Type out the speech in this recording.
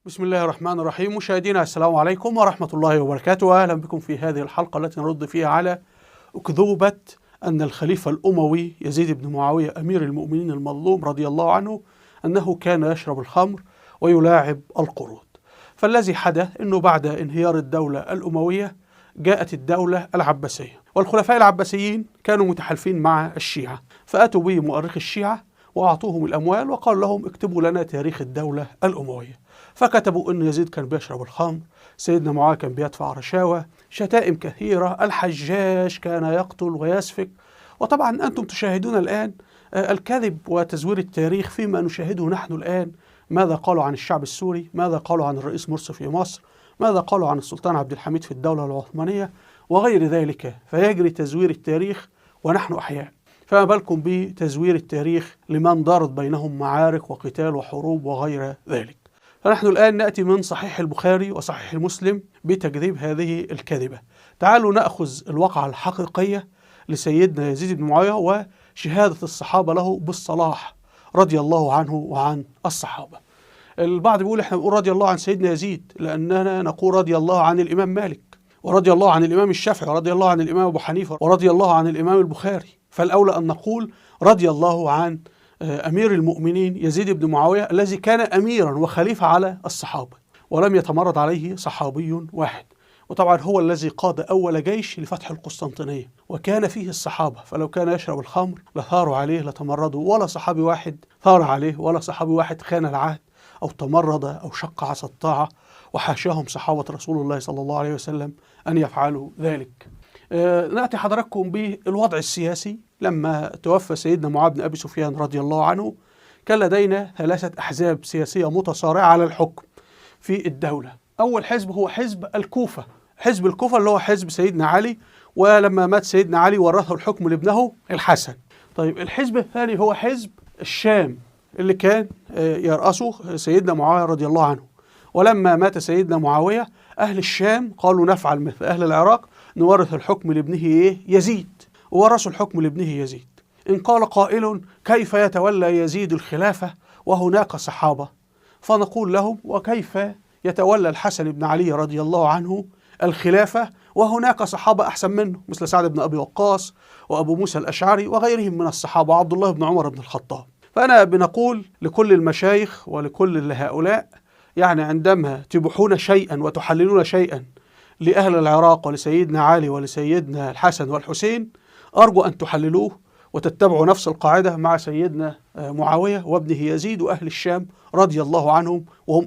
بسم الله الرحمن الرحيم. مشاهدينا السلام عليكم ورحمة الله وبركاته. أهلا بكم في هذه الحلقة التي نرد فيها على أكذوبة أن الخليفة الأموي يزيد بن معاوية أمير المؤمنين المظلوم رضي الله عنه أنه كان يشرب الخمر ويلاعب القرود. فالذي حدث أنه بعد انهيار الدولة الأموية جاءت الدولة العباسية، والخلفاء العباسيين كانوا متحالفين مع الشيعة، فأتوا به مؤرخ الشيعة وأعطوهم الأموال وقال لهم اكتبوا لنا تاريخ الدولة الأموية. فكتبوا أن يزيد كان بيشرب الخمر، سيدنا معاوية كان بيدفع رشاوى، شتائم كثيرة، الحجاج كان يقتل ويسفك. وطبعا أنتم تشاهدون الآن الكذب وتزوير التاريخ فيما نشاهده نحن الآن. ماذا قالوا عن الشعب السوري؟ ماذا قالوا عن الرئيس مرسي في مصر؟ ماذا قالوا عن السلطان عبد الحميد في الدولة العثمانية وغير ذلك؟ فيجري تزوير التاريخ ونحن أحياء، فما بالكم بتزوير التاريخ لمن دارت بينهم معارك وقتال وحروب وغير ذلك. فنحن الآن نأتي من صحيح البخاري وصحيح مسلم بتكذيب هذه الكذبة. تعالوا نأخذ الواقعة الحقيقية لسيدنا يزيد بن معاوية وشهادة الصحابة له بالصلاح رضي الله عنه وعن الصحابة. البعض بيقول احنا بنقول رضي الله عن سيدنا يزيد لأننا نقول رضي الله عن الإمام مالك، ورضي الله عن الإمام الشافعي، ورضي الله عن الإمام أبو حنيفة، ورضي الله عن الإمام البخاري. فالأولى أن نقول رضي الله عن أمير المؤمنين يزيد بن معاوية الذي كان أميرا وخليفة على الصحابة ولم يتمرد عليه صحابي واحد، وطبعا هو الذي قاد أول جيش لفتح القسطنطينية وكان فيه الصحابة، فلو كان يشرب الخمر لثاروا عليه لتمردوا، ولا صحابي واحد ثار عليه، ولا صحابي واحد خان العهد أو تمرد أو شق عصا الطاعة، وحاشاهم صحابة رسول الله صلى الله عليه وسلم أن يفعلوا ذلك. نأتي حضراتكم بالوضع السياسي. لما توفى سيدنا معاوية بن أبي سفيان رضي الله عنه كان لدينا ثلاثة أحزاب سياسية متصارعة على الحكم في الدولة. أول حزب هو حزب الكوفة، حزب الكوفة اللي هو حزب سيدنا علي، ولما مات سيدنا علي ورثه الحكم لابنه الحسن. طيب الحزب الثاني هو حزب الشام اللي كان يرأسه سيدنا معاوية رضي الله عنه، ولما مات سيدنا معاوية أهل الشام قالوا نفعل مثل أهل العراق، نورث الحكم لابنه يزيد، وورثوا الحكم لابنه يزيد. إن قال قائل كيف يتولى يزيد الخلافة وهناك صحابة؟ فنقول لهم وكيف يتولى الحسن بن علي رضي الله عنه الخلافة وهناك صحابة أحسن منه مثل سعد بن أبي وقاص وأبو موسى الأشعري وغيرهم من الصحابة، عبد الله بن عمر بن الخطاب. فأنا بنقول لكل المشايخ ولكل هؤلاء، يعني عندما تبحون شيئا وتحللون شيئا لأهل العراق ولسيدنا علي ولسيدنا الحسن والحسين، أرجو أن تحللوه وتتبعوا نفس القاعدة مع سيدنا معاوية وابنه يزيد وأهل الشام رضي الله عنهم، وهم